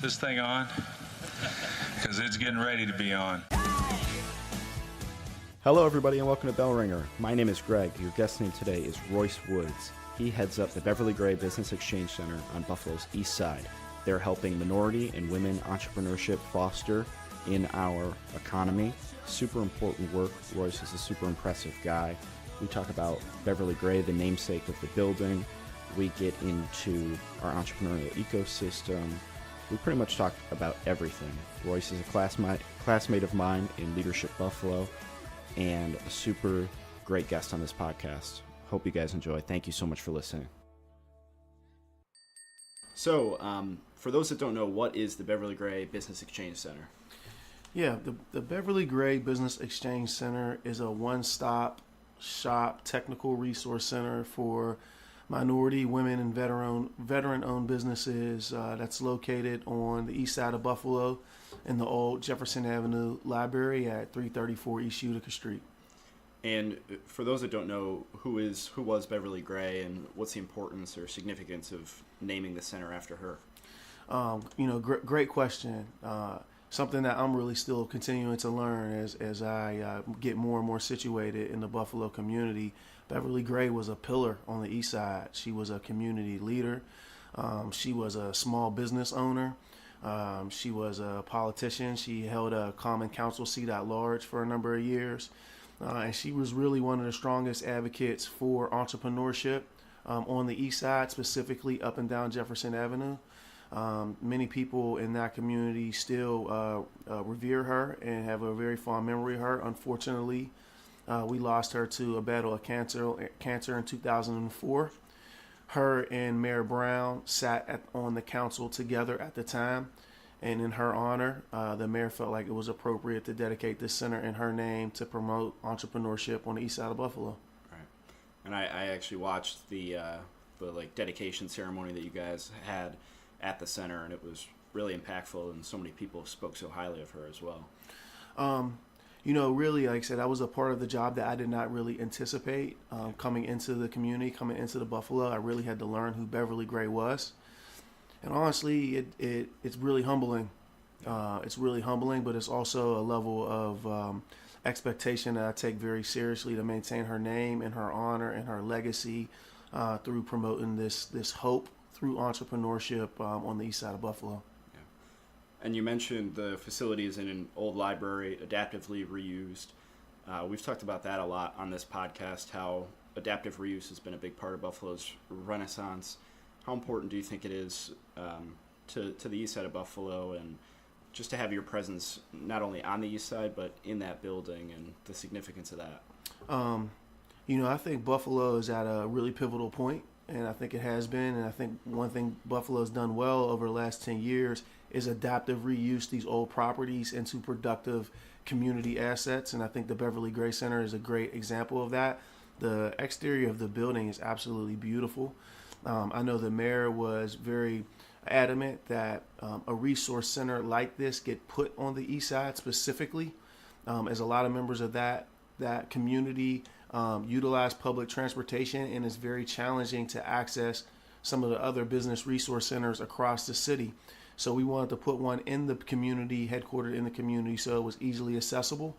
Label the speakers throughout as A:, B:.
A: This thing on? Because it's getting ready to be on.
B: Hello everybody and welcome to Bell Ringer. My name is Greg. Your guest name today is Royce Woods. He heads up the Beverly Gray Business Exchange Center on Buffalo's east side. They're helping minority and women entrepreneurship foster in our economy. Super important work. Royce is a super impressive guy. We talk about Beverly Gray, the namesake of the building. We get into our entrepreneurial ecosystem. We pretty much talk about everything. Royce is a classmate of mine in Leadership Buffalo and a super great guest on this podcast. Hope you guys enjoy. Thank you so much for listening. So, for those that don't know, what is the Beverly Gray Business Exchange Center?
C: Yeah, the Beverly Gray Business Exchange Center is a one-stop shop technical resource center for minority, women, and veteran-owned businesses that's located on the east side of Buffalo in the old Jefferson Avenue Library at 334 East Utica Street.
B: And for those that don't know, who was Beverly Gray, and what's the importance or significance of naming the center after her?
C: Great question. Something that I'm really still continuing to learn as I get more and more situated in the Buffalo community. Beverly Gray was a pillar on the east side. She was a community leader. She was a small business owner. She was a politician. She held a common council seat at large for a number of years. And she was really one of the strongest advocates for entrepreneurship on the east side, specifically up and down Jefferson Avenue. Many people in that community still revere her and have a very fond memory of her. Unfortunately, we lost her to a battle of cancer in 2004. Her and Mayor Brown sat on the council together at the time, and in her honor, the mayor felt like it was appropriate to dedicate this center in her name to promote entrepreneurship on the east side of Buffalo.
B: Right, and I actually watched the dedication ceremony that you guys had at the center, and it was really impactful, and so many people spoke so highly of her as well.
C: Really, like I said, that was a part of the job that I did not really anticipate coming into the community, coming into the Buffalo. I really had to learn who Beverly Gray was. And honestly, it's really humbling. It's really humbling, but it's also a level of expectation that I take very seriously to maintain her name and her honor and her legacy through promoting this hope through entrepreneurship on the east side of Buffalo.
B: And you mentioned the facilities in an old library, adaptively reused. We've talked about that a lot on this podcast, how adaptive reuse has been a big part of Buffalo's renaissance. How important do you think it is to the east side of Buffalo, and just to have your presence not only on the east side, but in that building, and the significance of that?
C: I think Buffalo is at a really pivotal point, and I think it has been. And I think one thing Buffalo's done well over the last 10 years is adaptive reuse these old properties into productive community assets. And I think the Beverly Gray Center is a great example of that. The exterior of the building is absolutely beautiful. I know the mayor was very adamant that a resource center like this get put on the east side specifically, as a lot of members of that community utilize public transportation, and it's very challenging to access some of the other business resource centers across the city. So we wanted to put one in the community, headquartered in the community, so it was easily accessible.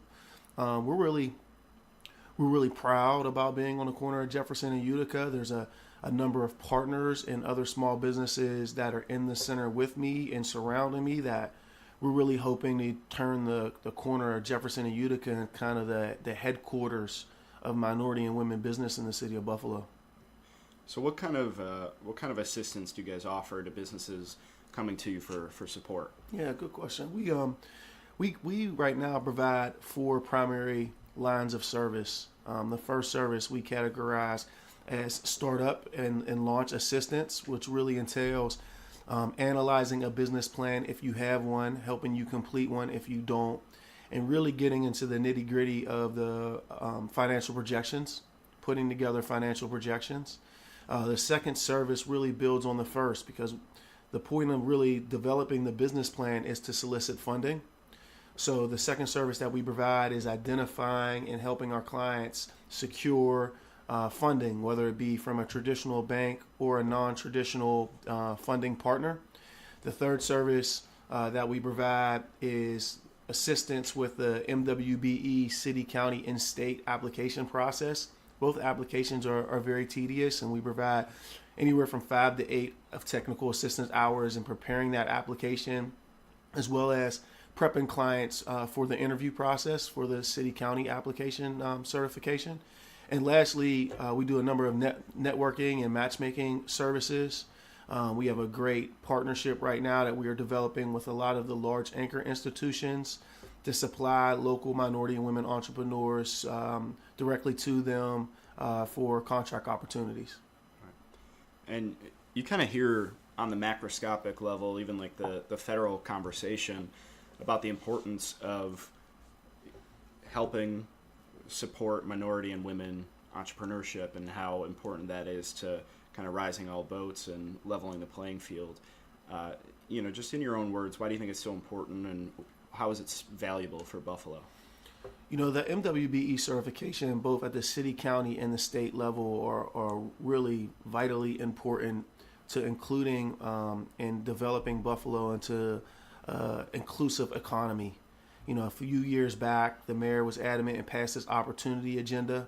C: We're really proud about being on the corner of Jefferson and Utica. There's a number of partners and other small businesses that are in the center with me and surrounding me that we're really hoping to turn the corner of Jefferson and Utica and kind of the headquarters of minority and women business in the city of Buffalo.
B: So what kind of assistance do you guys offer to businesses coming to you for support?
C: Yeah, good question. We right now provide 4 primary lines of service. The first service we categorize as startup and launch assistance, which really entails analyzing a business plan if you have one, helping you complete one if you don't, and really getting into the nitty-gritty of the financial projections, putting together financial projections. The second service really builds on the first, because the point of really developing the business plan is to solicit funding. So the second service that we provide is identifying and helping our clients secure funding, whether it be from a traditional bank or a non-traditional funding partner. The third service that we provide is assistance with the MWBE city, county, and state application process. Both applications are very tedious, and we provide anywhere from 5 to 8 of technical assistance hours in preparing that application, as well as prepping clients for the interview process for the city, county application certification. And lastly, we do a number of networking and matchmaking services. We have a great partnership right now that we are developing with a lot of the large anchor institutions to supply local minority and women entrepreneurs directly to them for contract opportunities.
B: And you kind of hear on the macroscopic level, even like the federal conversation about the importance of helping support minority and women entrepreneurship and how important that is to kind of rising all boats and leveling the playing field. Just in your own words, why do you think it's so important, and how is it valuable for Buffalo?
C: The MWBE certification, both at the city, county, and the state level, are really vitally important to including and developing Buffalo into inclusive economy. A few years back, the mayor was adamant and passed this opportunity agenda,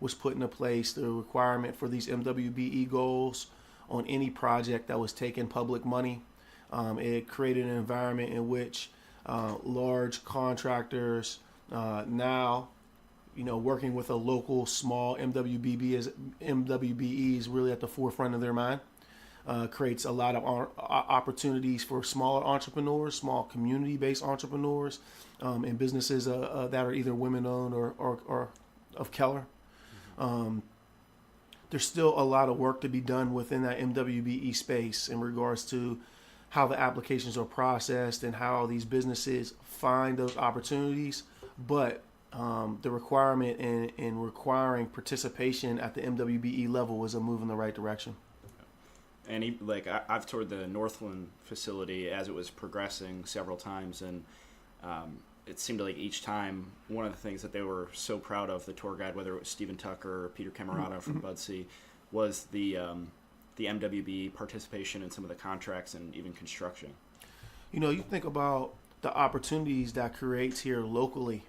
C: was put into place the requirement for these MWBE goals on any project that was taking public money. It created an environment in which large contractors now, working with a local small MWBE is really at the forefront of their mind. Creates a lot of opportunities for smaller entrepreneurs, small community-based entrepreneurs, and businesses that are either women-owned or of color. There's still a lot of work to be done within that MWBE space in regards to how the applications are processed and how these businesses find those opportunities. But the requirement in requiring participation at the MWBE level is a move in the right direction.
B: And I've toured the Northland facility as it was progressing several times, and it seemed like each time one of the things that they were so proud of, the tour guide, whether it was Stephen Tucker or Peter Camerata from Budsy, was the MWBE participation in some of the contracts and even construction.
C: You think about the opportunities that creates here locally.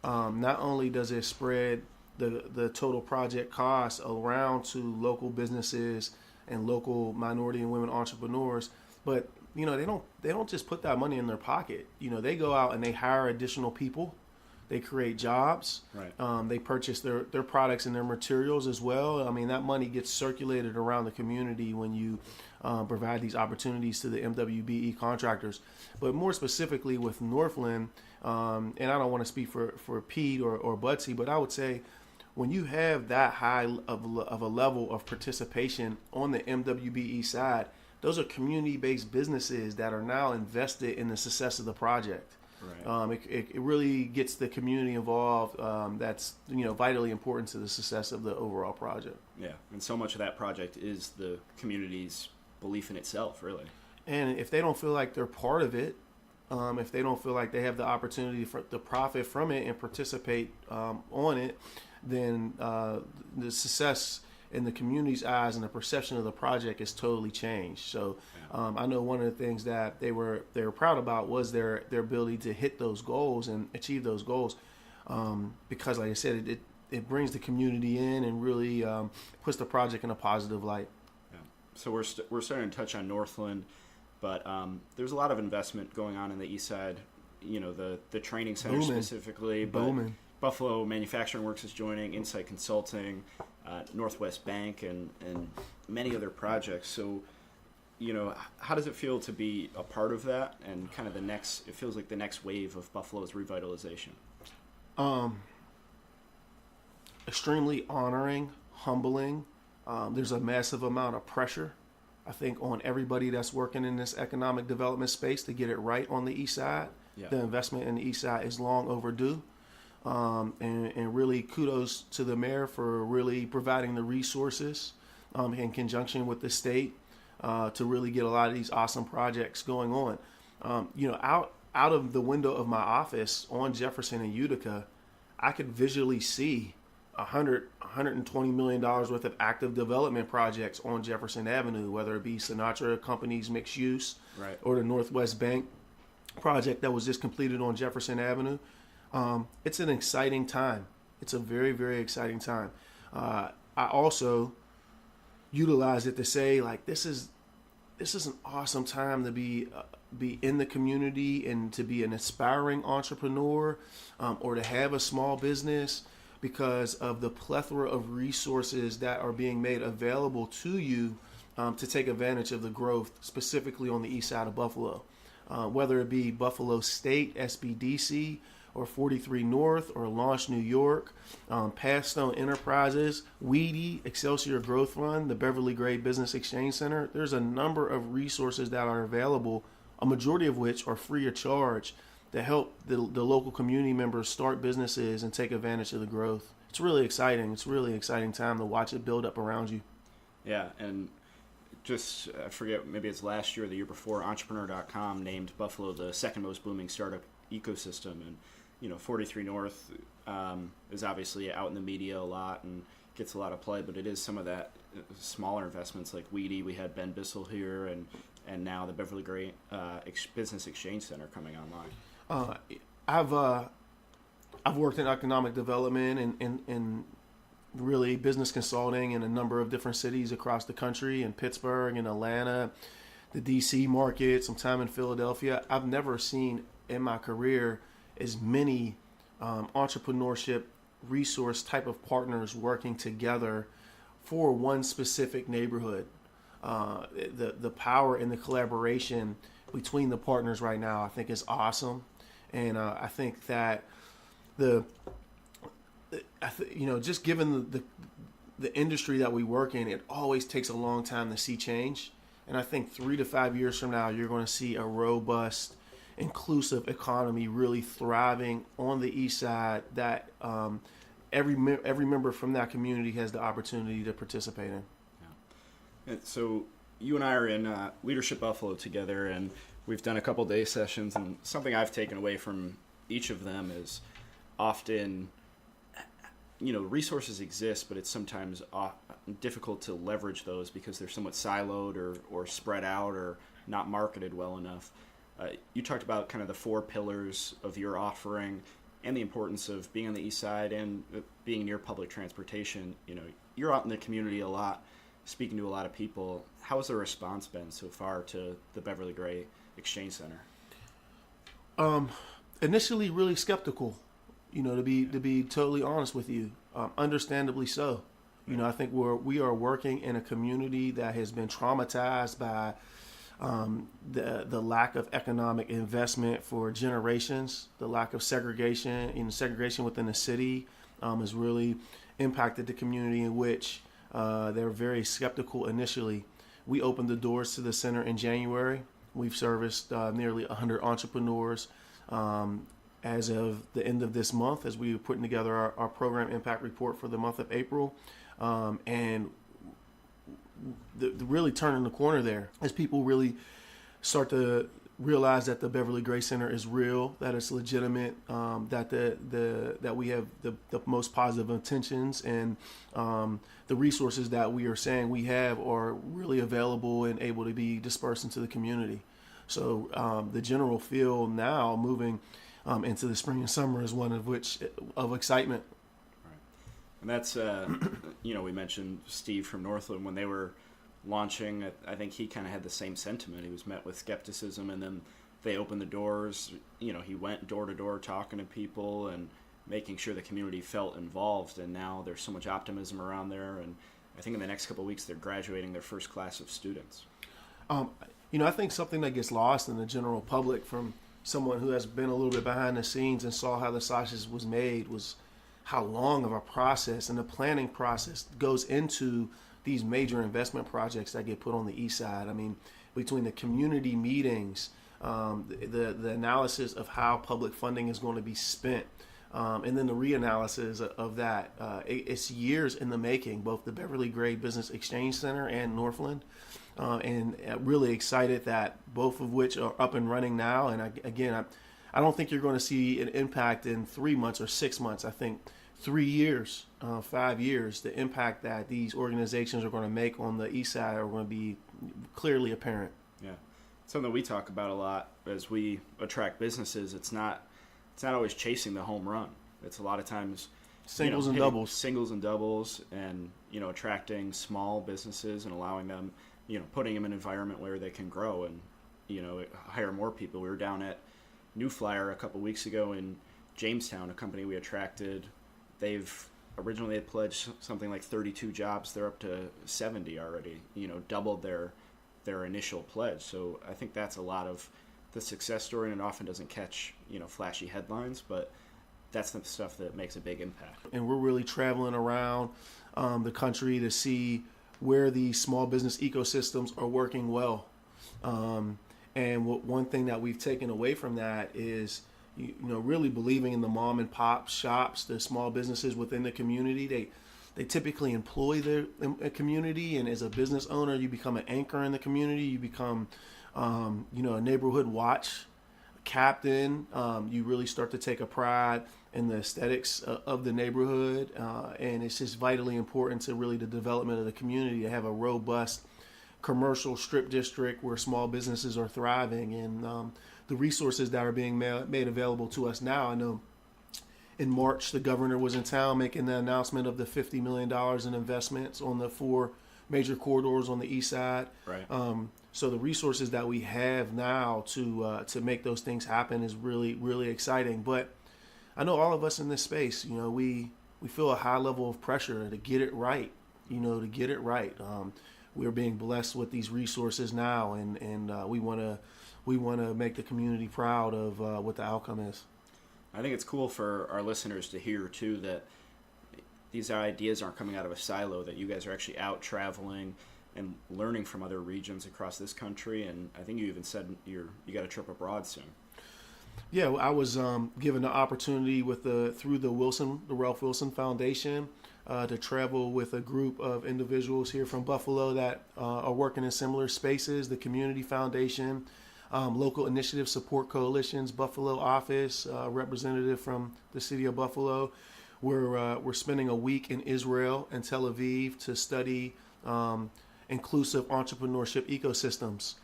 C: Not only does it spread the total project cost around to local businesses and local minority and women entrepreneurs, but they don't just put that money in their pocket. They go out and they hire additional people, they create jobs,
B: right.
C: They purchase their products and their materials as well. I mean, that money gets circulated around the community when you provide these opportunities to the MWBE contractors. But more specifically with Northland, and I don't want to speak for Pete or Budsy, but I would say when you have that high of a level of participation on the MWBE side, those are community-based businesses that are now invested in the success of the project.
B: Right.
C: It really gets the community involved. That's vitally important to the success of the overall project.
B: Yeah, and so much of that project is the community's belief in itself, really. And
C: if they don't feel like they're part of it, if they don't feel like they have the opportunity to profit from it and participate on it, then the success in the community's eyes and the perception of the project is totally changed. So I know one of the things that they were proud about was their ability to hit those goals and achieve those goals, because like I said, it brings the community in and really puts the project in a positive light.
B: Yeah. So we're starting to touch on Northland, but there's a lot of investment going on in the east side. The training center
C: Booming.
B: Specifically, but
C: Booming.
B: Buffalo Manufacturing Works is joining, Insight Consulting, Northwest Bank, and many other projects. So, how does it feel to be a part of that and kind of it feels like the next wave of Buffalo's revitalization?
C: Extremely honoring, humbling. There's a massive amount of pressure, I think, on everybody that's working in this economic development space to get it right on the east side.
B: Yeah.
C: The investment in the east side is long overdue. And really kudos to the mayor for really providing the resources in conjunction with the state to really get a lot of these awesome projects going on. Out of the window of my office on Jefferson and Utica, I could visually see $120 million worth of active development projects on Jefferson Avenue, whether it be Sinatra Company's mixed use,
B: Right.
C: or the Northwest Bank project that was just completed on Jefferson Avenue. It's an exciting time. It's a very, very exciting time. I also utilize it to say, like, this is an awesome time to be in the community and to be an aspiring entrepreneur, or to have a small business, because of the plethora of resources that are being made available to you, to take advantage of the growth, specifically on the east side of Buffalo. Whether it be Buffalo State, SBDC, or 43 North, or Launch New York, Pathstone Enterprises, Weedy, Excelsior Growth Fund, the Beverly Gray Business Exchange Center. There's a number of resources that are available, a majority of which are free of charge, to help the local community members start businesses and take advantage of the growth. It's really exciting. It's really exciting time to watch it build up around you.
B: Yeah, and just, I forget, maybe it's last year or the year before, Entrepreneur.com named Buffalo the second most booming startup ecosystem. And, 43 North is obviously out in the media a lot and gets a lot of play, but it is some of that smaller investments like Weedy. We had Ben Bissell here, and now the Beverly Gray Business Exchange Center coming online.
C: I've worked in economic development and really business consulting in a number of different cities across the country, in Pittsburgh and Atlanta, the DC market, some time in Philadelphia. I've never seen in my career as many entrepreneurship resource type of partners working together for one specific neighborhood. The power and the collaboration between the partners right now, I think, is awesome. And I think that just given the industry that we work in, it always takes a long time to see change. And I think 3 to 5 years from now, you're going to see a robust, inclusive economy really thriving on the east side that every member from that community has the opportunity to participate in.
B: Yeah. And so you and I are in Leadership Buffalo together, and we've done a couple day sessions, and something I've taken away from each of them is often, resources exist, but it's sometimes difficult to leverage those because they're somewhat siloed or spread out or not marketed well enough. You talked about kind of the 4 pillars of your offering and the importance of being on the east side and being near public transportation. You're out in the community a lot, speaking to a lot of people. How has the response been so far to the Beverly Gray Exchange Center?
C: Initially, really skeptical. To be totally honest with you, understandably so. I think we are working in a community that has been traumatized by the lack of economic investment for generations. The lack of segregation within the city has really impacted the community, in which they're very skeptical initially. We opened the doors to the center in January. We've serviced nearly 100 entrepreneurs as of the end of this month, as we were putting together our program impact report for the month of April. And really turning the corner there as people really start to realize that the Beverly Gray Center is real, that it's legitimate, that we have the most positive intentions, and the resources that we are saying we have are really available and able to be dispersed into the community. So the general feel now moving into the spring and summer is one of excitement.
B: Right. And that's, we mentioned Steve from Northland when they were launching. I think he kind of had the same sentiment. He was met with skepticism, and then they opened the doors. He went door to door talking to people and making sure the community felt involved. And now there's so much optimism around there. And I think in the next couple of weeks, they're graduating their first class of students.
C: I think something that gets lost in the general public from someone who has been a little bit behind the scenes and saw how the sausage was made was how long of a process and the planning process goes into these major investment projects that get put on the east side. I mean, between the community meetings, the analysis of how public funding is going to be spent, and then the reanalysis of that. It's years in the making, both the Beverly Gray Business Exchange Center and Northland. And really excited that both of which are up and running now. And I don't think you're going to see an impact in 3 months or 6 months. I think 3 years, 5 years, the impact that these organizations are going to make on the east side are going to be clearly apparent.
B: Yeah, something we talk about a lot as we attract businesses. It's not always chasing the home run. It's a lot of times
C: singles and
B: doubles, and attracting small businesses and allowing them, putting them in an environment where they can grow and hire more people. We were down at New Flyer a couple weeks ago in Jamestown, a company we attracted. They've originally had pledged something like 32 jobs. They're up to 70 already, doubled their initial pledge. So I think that's a lot of the success story, and it often doesn't catch, flashy headlines, but that's the stuff that makes a big impact.
C: And we're really traveling around the country to see where these small business ecosystems are working well. And one thing that we've taken away from that is, really believing in the mom and pop shops, the small businesses within the community. They typically employ their community, and as a business owner, you become an anchor in the community. You become, a neighborhood watch captain. You really start to take a pride in the aesthetics of the neighborhood, and it's just vitally important to really the development of the community to have a robust commercial strip district where small businesses are thriving, and the resources that are being made available to us now. I know in March the governor was in town making the announcement of the $50 million in investments on the 4 major corridors on the east side.
B: Right.
C: So the resources that we have now to make those things happen is really, really exciting. But I know all of us in this space, we feel a high level of pressure to get it right. We're being blessed with these resources now, and we want to make the community proud of what the outcome is.
B: I think it's cool for our listeners to hear too that these ideas aren't coming out of a silo, that you guys are actually out traveling and learning from other regions across this country. And I think you even said you got a trip abroad soon.
C: Yeah, I was given the opportunity through the Ralph Wilson Foundation to travel with a group of individuals here from Buffalo that are working in similar spaces. The Community Foundation, Local Initiative Support Coalition's Buffalo office, representative from the city of Buffalo. We're spending a week in Israel and Tel Aviv to study inclusive entrepreneurship ecosystems.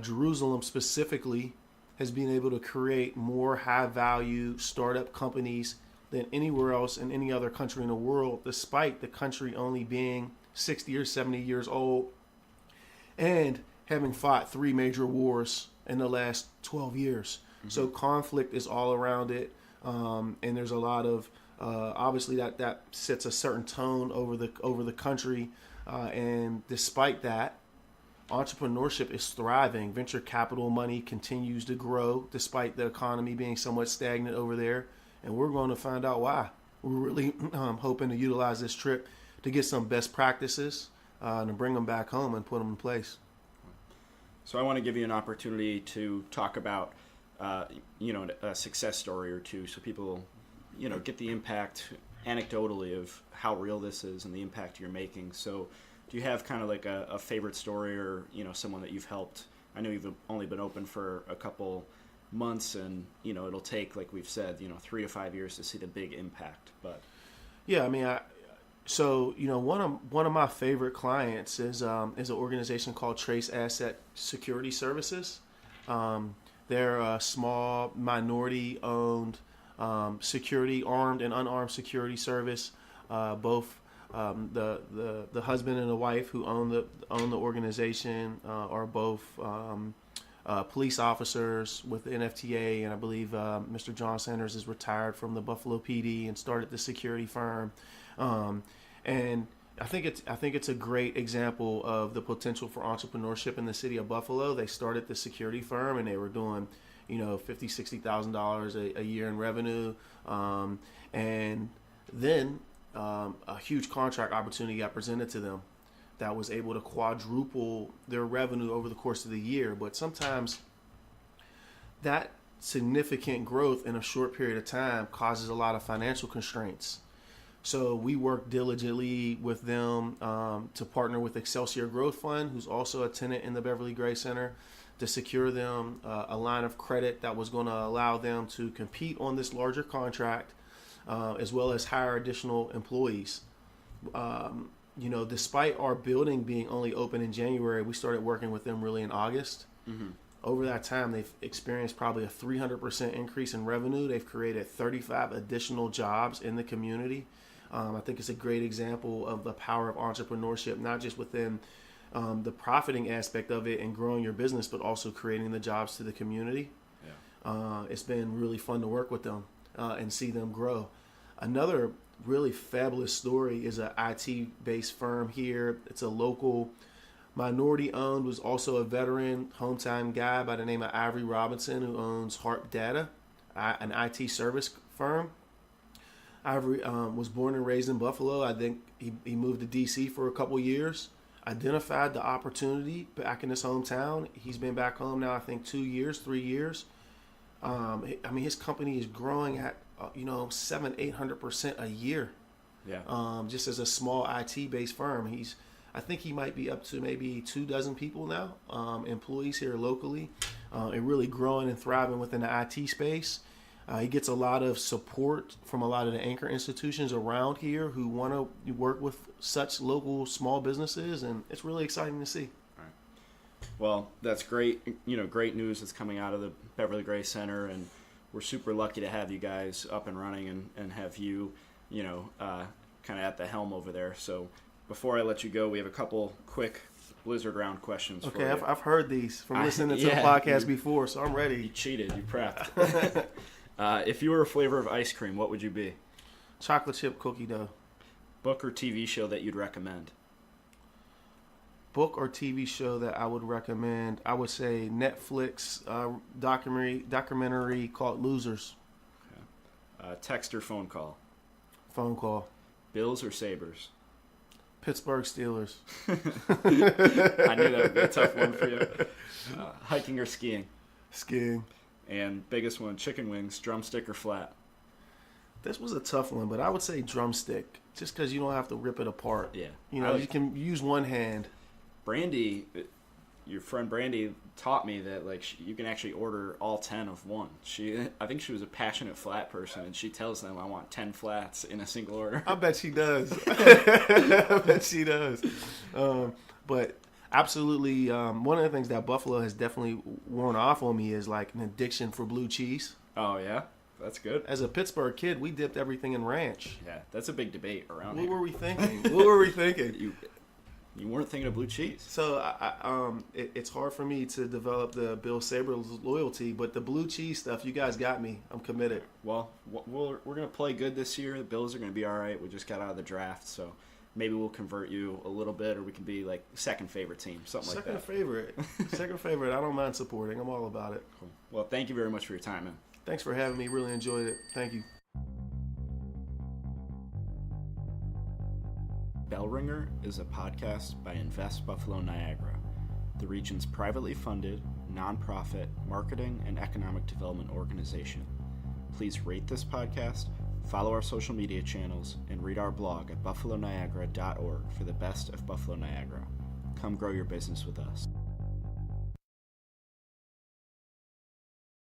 C: Jerusalem specifically has been able to create more high-value startup companies than anywhere else in any other country in the world, despite the country only being 60 or 70 years old and having fought 3 major wars in the last 12 years. Mm-hmm. So conflict is all around it, and there's a lot of obviously that sets a certain tone over the country, and despite that, entrepreneurship is thriving. Venture capital money continues to grow despite the economy being somewhat stagnant over there, and we're going to find out why. We're really hoping to utilize this trip to get some best practices and to bring them back home and put them in place.
B: So I want to give you an opportunity to talk about a success story or two, so people get the impact anecdotally of how real this is and the impact you're making. So do you have kind of like a favorite story, or someone that you've helped? I know you've only been open for a couple months, and it'll take, like we've said, 3 to 5 years to see the big impact. But
C: yeah, I mean, one of my favorite clients is an organization called Trace Asset Security Services. They're a small minority-owned security, armed and unarmed security service. Both the husband and the wife who own the organization are both police officers with the NFTA, and I believe Mr. John Sanders is retired from the Buffalo PD and started the security firm. And I think it's a great example of the potential for entrepreneurship in the city of Buffalo. They started the security firm and they were doing $50,000-$60,000 a year in revenue, and then a huge contract opportunity got presented to them that was able to quadruple their revenue over the course of the year. But sometimes that significant growth in a short period of time causes a lot of financial constraints. So we work diligently with them to partner with Excelsior Growth Fund, who's also a tenant in the Beverly Gray Center, to secure them a line of credit that was going to allow them to compete on this larger contract as well as hire additional employees. Despite our building being only open in January, we started working with them really in August. Mm-hmm. Over that time, they've experienced probably a 300% increase in revenue. They've created 35 additional jobs in the community. I think it's a great example of the power of entrepreneurship, not just within the profiting aspect of it and growing your business, but also creating the jobs to the community. Yeah. It's been really fun to work with them and see them grow. Another really fabulous story is an IT-based firm here. It's a local minority-owned, was also a veteran, hometown guy by the name of Ivory Robinson, who owns Harp Data, an IT service firm. Ivory was born and raised in Buffalo. I think he moved to D.C. for a couple years, identified the opportunity back in his hometown. He's been back home now, I think, 3 years. His company is growing at 700-800% a year. Yeah. Just as a small IT-based firm, I think he might be up to maybe 24 people now, employees here locally, and really growing and thriving within the IT space. He gets a lot of support from a lot of the anchor institutions around here who want to work with such local small businesses, and it's really exciting to see.
B: All right. Well, that's great. Great news that's coming out of the Beverly Gray Center, and we're super lucky to have you guys up and running and have you, kind of at the helm over there. So before I let you go, we have a couple quick Blizzard round questions.
C: Okay, for you. I've heard these from listening to the podcast before, so I'm ready.
B: You cheated. You prepped. If you were a flavor of ice cream, what would you be?
C: Chocolate chip cookie dough.
B: Book or TV show that you'd recommend?
C: Book or TV show that I would recommend, I would say Netflix documentary called Losers.
B: Okay. Text or phone call?
C: Phone call.
B: Bills or Sabres?
C: Pittsburgh Steelers.
B: I knew that would be a tough one for you. Hiking or skiing?
C: Skiing.
B: And biggest one, chicken wings, drumstick or flat?
C: This was a tough one, but I would say drumstick, just because you don't have to rip it apart.
B: Yeah.
C: You can use one hand.
B: Brandy, your friend Brandy, taught me that you can actually order all 10 of one. I think she was a passionate flat person, and she tells them, I want 10 flats in a single order.
C: I bet she does. I bet she does. But absolutely, one of the things that Buffalo has definitely worn off on me is an addiction for blue cheese.
B: Oh, yeah? That's good.
C: As a Pittsburgh kid, we dipped everything in ranch.
B: Yeah, that's a big debate around here.
C: What were we thinking?
B: You weren't thinking of blue cheese.
C: So it's hard for me to develop the Bill Sabres loyalty, but the blue cheese stuff, you guys got me. I'm committed.
B: Well, we're going to play good this year. The Bills are going to be all right. We just got out of the draft, so maybe we'll convert you a little bit, or we can be second favorite team, something like that.
C: Second favorite. I don't mind supporting. I'm all about it.
B: Cool. Well, thank you very much for your time, man.
C: Thanks for having me. Really enjoyed it. Thank you.
B: Bell Ringer is a podcast by Invest Buffalo Niagara, the region's privately funded, nonprofit marketing and economic development organization. Please rate this podcast, follow our social media channels, and read our blog at buffaloniagara.org for the best of Buffalo Niagara. Come grow your business with us.